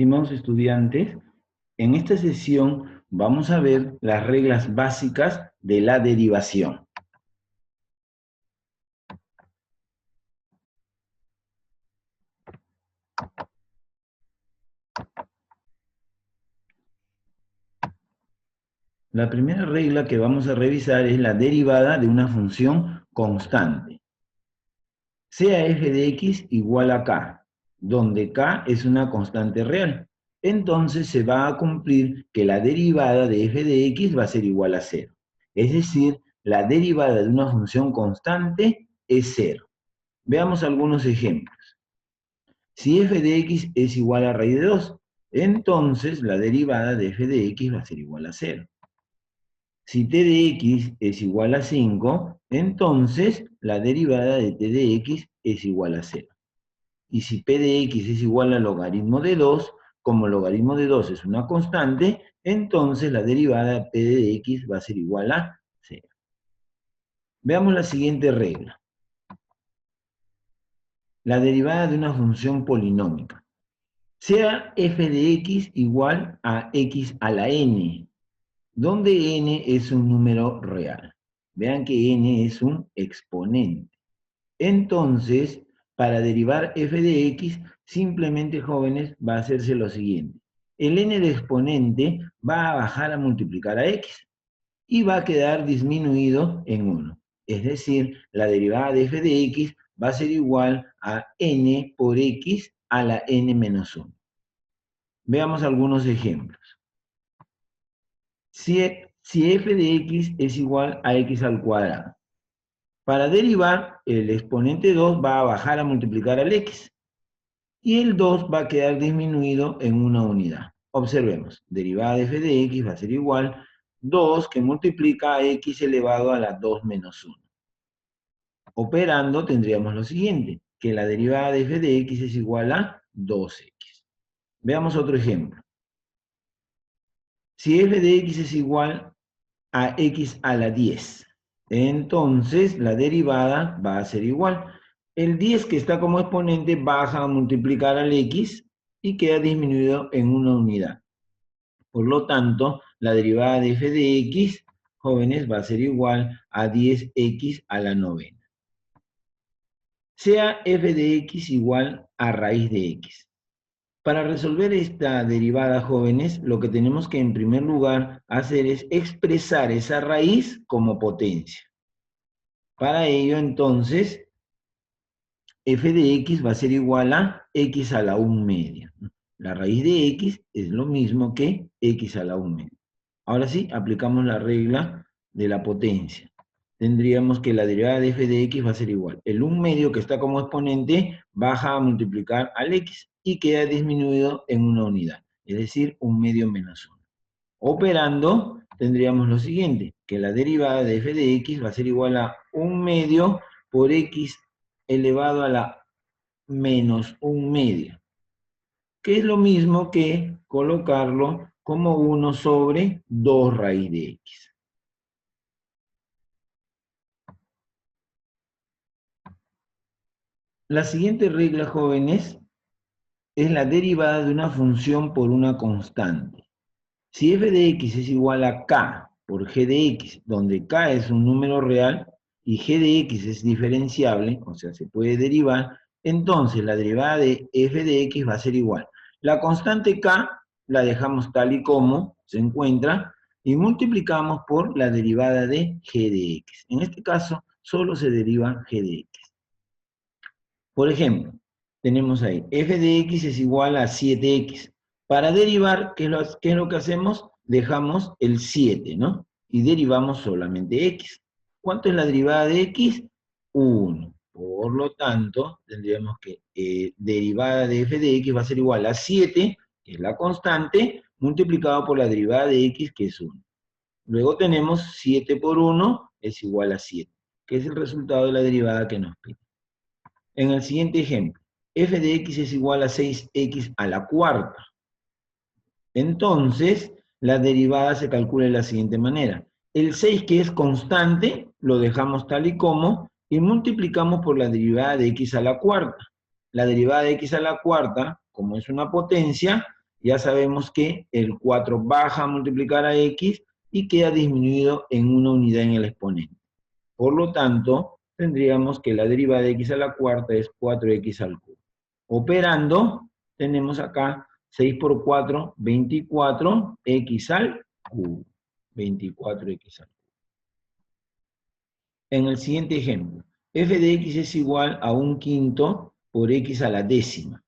Estimados estudiantes, en esta sesión vamos a ver las reglas básicas de la derivación. La primera regla que vamos a revisar es la derivada de una función constante. Sea f de x igual a k, donde k es una constante real. Entonces se va a cumplir que la derivada de f de x va a ser igual a 0. Es decir, la derivada de una función constante es 0. Veamos algunos ejemplos. Si f de x es igual a raíz de 2, entonces la derivada de f de x va a ser igual a 0. Si t de x es igual a 5, entonces la derivada de t de x es igual a 0. Y si p de x es igual al logaritmo de 2, como el logaritmo de 2 es una constante, entonces la derivada de p de x va a ser igual a 0. Veamos la siguiente regla. La derivada de una función polinómica. Sea f de x igual a x a la n, donde n es un número real. Vean que n es un exponente. Entonces, para derivar f de x, simplemente, jóvenes, va a hacerse lo siguiente. El n de exponente va a bajar a multiplicar a x y va a quedar disminuido en 1. Es decir, la derivada de f de x va a ser igual a n por x a la n menos 1. Veamos algunos ejemplos. Si f de x es igual a x al cuadrado, para derivar, el exponente 2 va a bajar a multiplicar al x, y el 2 va a quedar disminuido en una unidad. Observemos, derivada de f de x va a ser igual 2 que multiplica a x elevado a la 2 menos 1. Operando tendríamos lo siguiente, que la derivada de f de x es igual a 2x. Veamos otro ejemplo. Si f de x es igual a x a la 10, entonces la derivada va a ser igual. El 10 que está como exponente baja a multiplicar al x y queda disminuido en una unidad. Por lo tanto, la derivada de f de x, jóvenes, va a ser igual a 10x a la 9. Sea f de x igual a raíz de x. Para resolver esta derivada, jóvenes, lo que tenemos que en primer lugar hacer es expresar esa raíz como potencia. Para ello, entonces, f de x va a ser igual a x a la 1 media. La raíz de x es lo mismo que x a la 1 media. Ahora sí, aplicamos la regla de la potencia. Tendríamos que la derivada de f de x va a ser igual. El 1 medio que está como exponente baja a multiplicar al x y queda disminuido en una unidad, es decir, 1 medio menos 1. Operando, tendríamos lo siguiente, que la derivada de f de x va a ser igual a 1 medio por x elevado a la menos 1 medio, que es lo mismo que colocarlo como 1 sobre 2 raíz de x. La siguiente regla, jóvenes, es la derivada de una función por una constante. Si f de x es igual a k por g de x, donde k es un número real y g de x es diferenciable, o sea, se puede derivar, entonces la derivada de f de x va a ser igual. La constante k la dejamos tal y como se encuentra y multiplicamos por la derivada de g de x. En este caso, solo se deriva g de x. Por ejemplo, tenemos ahí, f de x es igual a 7x. Para derivar, ¿qué es lo que hacemos? Dejamos el 7, ¿no? Y derivamos solamente x. ¿Cuánto es la derivada de x? 1. Por lo tanto, tendríamos que derivada de f de x va a ser igual a 7, que es la constante, multiplicado por la derivada de x, que es 1. Luego tenemos 7 por 1 es igual a 7, que es el resultado de la derivada que nos pide. En el siguiente ejemplo, f de x es igual a 6x a la cuarta. Entonces, la derivada se calcula de la siguiente manera. El 6, que es constante, lo dejamos tal y como, y multiplicamos por la derivada de x a la cuarta. La derivada de x a la cuarta, como es una potencia, Ya sabemos que el 4 baja a multiplicar a x y queda disminuido en una unidad en el exponente. Por lo tanto, tendríamos que la derivada de x a la cuarta es 4x al cubo. Operando, tenemos acá 6 por 4, 24, x al cubo. 24x al cubo. En el siguiente ejemplo, f de x es igual a 1/5 por x a la décima.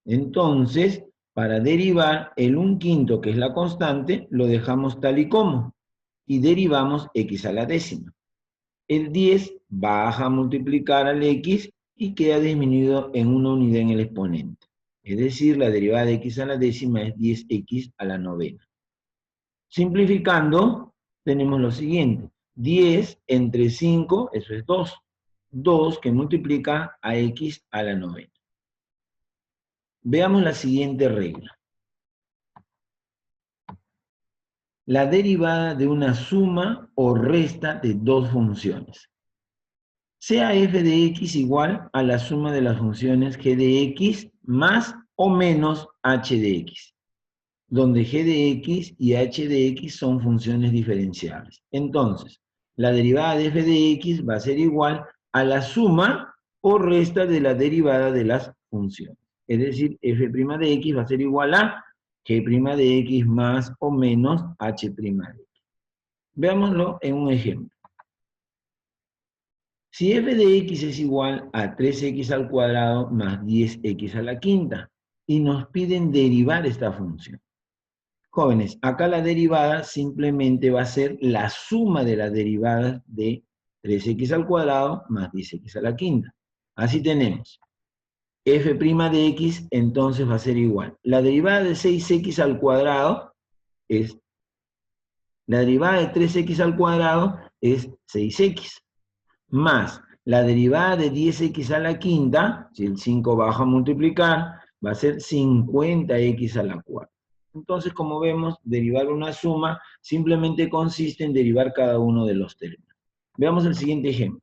Entonces, para derivar el 1/5, que es la constante, lo dejamos tal y como, y derivamos x a la décima. El 10 baja a multiplicar al x y queda disminuido en una unidad en el exponente. Es decir, la derivada de x a la décima es 10x a la novena. Simplificando, tenemos lo siguiente. 10 entre 5, eso es 2. 2 que multiplica a x a la novena. Veamos la siguiente regla. La derivada de una suma o resta de dos funciones. Sea f de x igual a la suma de las funciones g de x más o menos h de x, donde g de x y h de x son funciones diferenciables. Entonces, la derivada de f de x va a ser igual a la suma o resta de la derivada de las funciones. Es decir, f' de x va a ser igual a g' de x más o menos h' de x. Veámoslo en un ejemplo. Si f de x es igual a 3x al cuadrado más 10x a la quinta, y nos piden derivar esta función. Jóvenes, acá la derivada simplemente va a ser la suma de las derivadas de 3x al cuadrado más 10x a la quinta. Así tenemos f' de x, entonces va a ser igual. La derivada de 6x al cuadrado es, la derivada de 3x al cuadrado es 6x, más la derivada de 10x a la quinta, si el 5 baja a multiplicar, va a ser 50x a la cuarta. Entonces, como vemos, derivar una suma simplemente consiste en derivar cada uno de los términos. Veamos el siguiente ejemplo.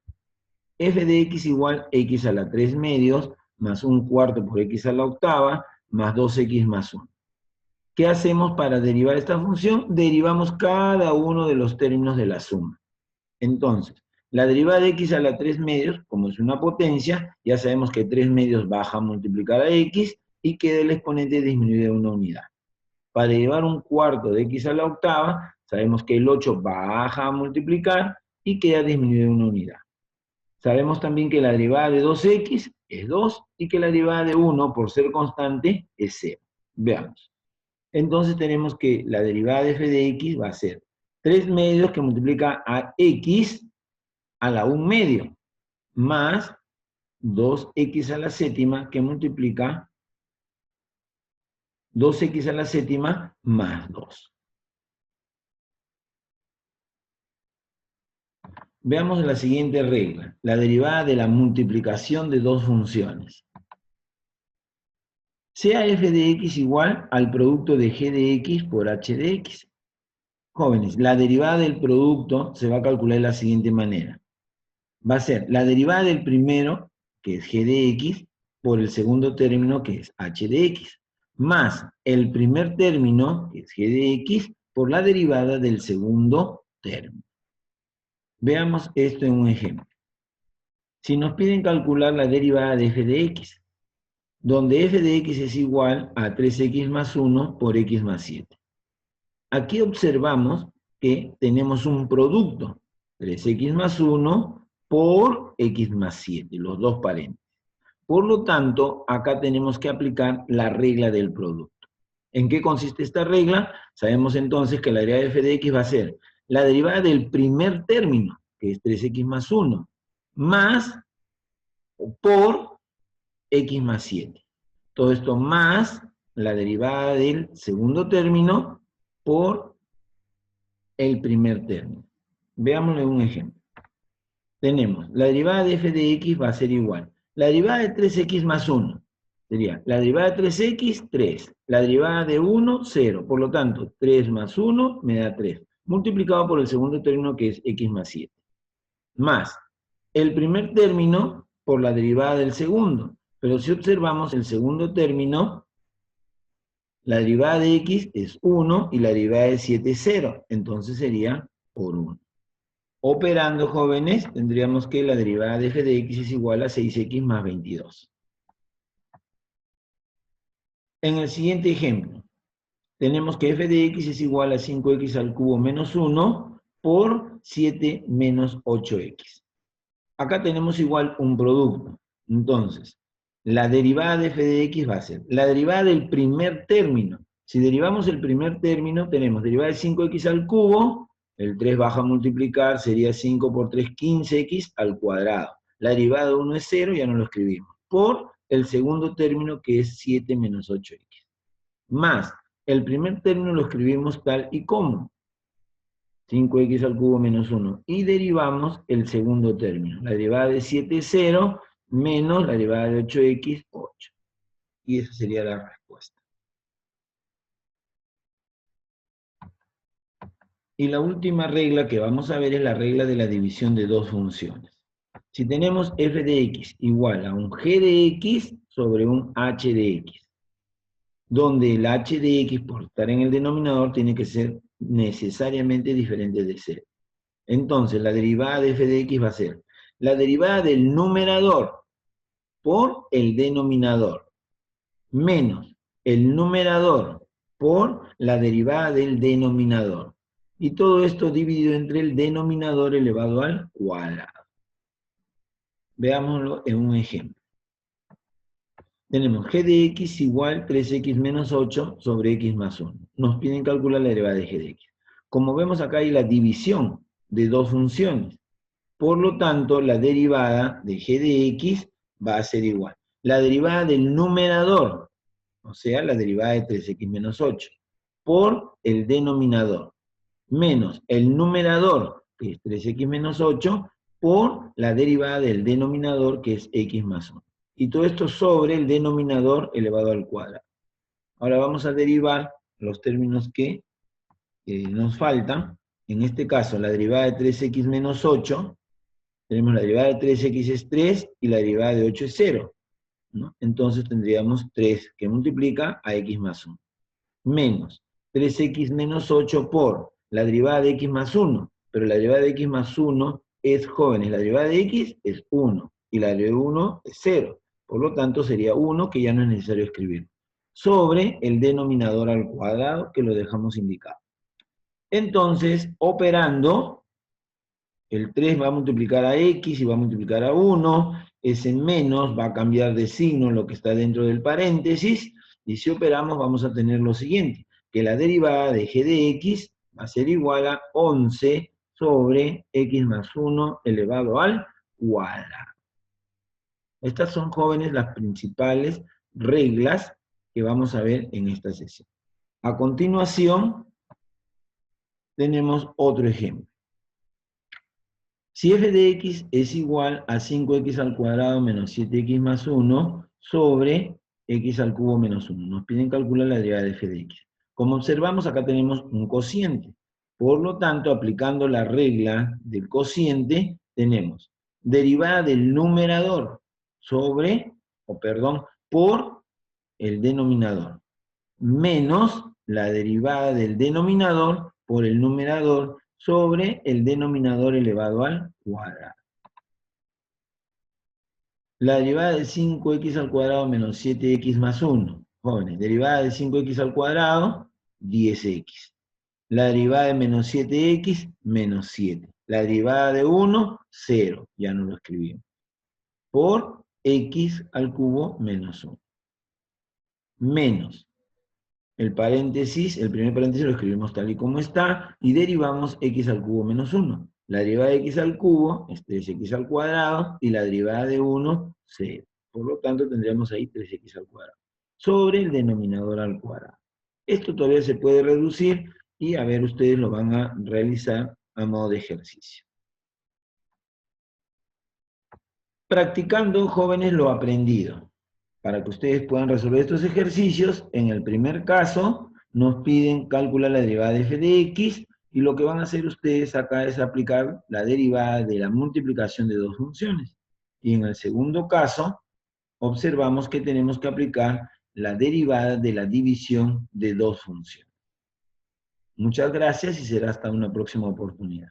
F de x igual x a la 3 medios más 1/4 por x a la octava más 2x más 1. ¿Qué hacemos para derivar esta función? Derivamos cada uno de los términos de la suma. Entonces, la derivada de x a la 3 medios, como es una potencia, ya sabemos que 3 medios baja a multiplicar a x y queda el exponente disminuido de una unidad. Para derivar 1/4 de x a la octava, sabemos que el 8 baja a multiplicar y queda disminuido de una unidad. Sabemos también que la derivada de 2x es 2 y que la derivada de 1, por ser constante, es 0. Veamos. Entonces tenemos que la derivada de f de x va a ser 3 medios que multiplica a x a la 1 medio, más 2x a la séptima que multiplica 2x a la séptima más 2. Veamos la siguiente regla, la derivada de la multiplicación de dos funciones. Sea f de x igual al producto de g de x por h de x. Jóvenes, la derivada del producto se va a calcular de la siguiente manera. Va a ser la derivada del primero, que es g de x, por el segundo término, que es h de x, más el primer término, que es g de x, por la derivada del segundo término. Veamos esto en un ejemplo. Si nos piden calcular la derivada de f de x, donde f de x es igual a 3x más 1 por x más 7. Aquí observamos que tenemos un producto, 3x más 1 por x más 7, los dos paréntesis. Por lo tanto, acá tenemos que aplicar la regla del producto. ¿En qué consiste esta regla? Sabemos entonces que la derivada de f de x va a ser la derivada del primer término, que es 3x más 1, más por x más 7. Todo esto más la derivada del segundo término por el primer término. Veámosle un ejemplo. Tenemos la derivada de f de x va a ser igual. La derivada de 3x más 1 sería la derivada de 3x, 3. La derivada de 1, 0. Por lo tanto, 3 más 1 me da 3. Multiplicado por el segundo término, que es x más 7. Más el primer término por la derivada del segundo. Pero si observamos el segundo término, La derivada de x es 1 y la derivada de 7 es 0. Entonces sería por 1. Operando, jóvenes, tendríamos que la derivada de f de x es igual a 6x más 22. En el siguiente ejemplo, tenemos que f de x es igual a 5x al cubo menos 1 por 7 menos 8x. Acá tenemos igual un producto. Entonces, la derivada de f de x va a ser la derivada del primer término. Si derivamos el primer término, tenemos derivada de 5x al cubo, el 3 baja a multiplicar, sería 5 por 3, 15x al cuadrado. La derivada de 1 es 0, ya no lo escribimos. Por el segundo término, que es 7 menos 8x. Más, el primer término lo escribimos tal y como. 5x al cubo menos 1. Y derivamos el segundo término. La derivada de 7 es 0, menos la derivada de 8x, 8. Y esa sería la respuesta. Y la última regla que vamos a ver es la regla de la división de dos funciones. Si tenemos f de x igual a un g de x sobre un h de x, donde el h de x, por estar en el denominador, tiene que ser necesariamente diferente de 0. Entonces, la derivada de f de x va a ser la derivada del numerador por el denominador, menos el numerador por la derivada del denominador. Y todo esto dividido entre el denominador elevado al cuadrado. Veámoslo en un ejemplo. Tenemos g de x igual 3x menos 8 sobre x más 1. Nos piden calcular la derivada de g de x. Como vemos acá hay la división de dos funciones. Por lo tanto, la derivada de g de x va a ser igual. La derivada del numerador, o sea, la derivada de 3x menos 8, por el denominador, menos el numerador, que es 3x menos 8, por la derivada del denominador, que es x más 1. Y todo esto sobre el denominador elevado al cuadrado. Ahora vamos a derivar los términos que nos faltan. En este caso, la derivada de 3x menos 8, tenemos la derivada de 3x es 3 y la derivada de 8 es 0. ¿No? Entonces tendríamos 3 que multiplica a x más 1. Menos 3x menos 8 por la derivada de x más 1. Pero la derivada de x más 1 es, jóvenes, la derivada de x es 1 y la de 1 es 0. Por lo tanto sería 1, que ya no es necesario escribir. Sobre el denominador al cuadrado, que lo dejamos indicado. Entonces, operando, el 3 va a multiplicar a x y va a multiplicar a 1, ese menos va a cambiar de signo lo que está dentro del paréntesis, y si operamos vamos a tener lo siguiente, que la derivada de g de x va a ser igual a 11 sobre x más 1 elevado al cuadrado. Estas son, jóvenes, las principales reglas que vamos a ver en esta sesión. A continuación, tenemos otro ejemplo. Si f de x es igual a 5x al cuadrado menos 7x más 1 sobre x al cubo menos 1. Nos piden calcular la derivada de f de x. Como observamos, acá tenemos un cociente. Por lo tanto, aplicando la regla del cociente, tenemos derivada del numerador sobre, por el denominador, menos la derivada del denominador por el numerador sobre el denominador elevado al cuadrado. La derivada de 5x al cuadrado menos 7x más 1. Jóvenes, derivada de 5x al cuadrado, 10x. La derivada de menos 7x, menos 7. La derivada de 1, 0. Ya no lo escribimos. Por x al cubo menos 1. Menos el paréntesis, el primer paréntesis lo escribimos tal y como está, y derivamos x al cubo menos 1. La derivada de x al cubo es 3x al cuadrado, y la derivada de 1, 0. Por lo tanto, tendríamos ahí 3x al cuadrado, sobre el denominador al cuadrado. Esto todavía se puede reducir, y a ver, ustedes lo van a realizar a modo de ejercicio. Practicando, jóvenes, lo aprendido. Para que ustedes puedan resolver estos ejercicios, en el primer caso, nos piden calcular la derivada de f de x, y lo que van a hacer ustedes acá es aplicar la derivada de la multiplicación de dos funciones. Y en el segundo caso, observamos que tenemos que aplicar la derivada de la división de dos funciones. Muchas gracias y será hasta una próxima oportunidad.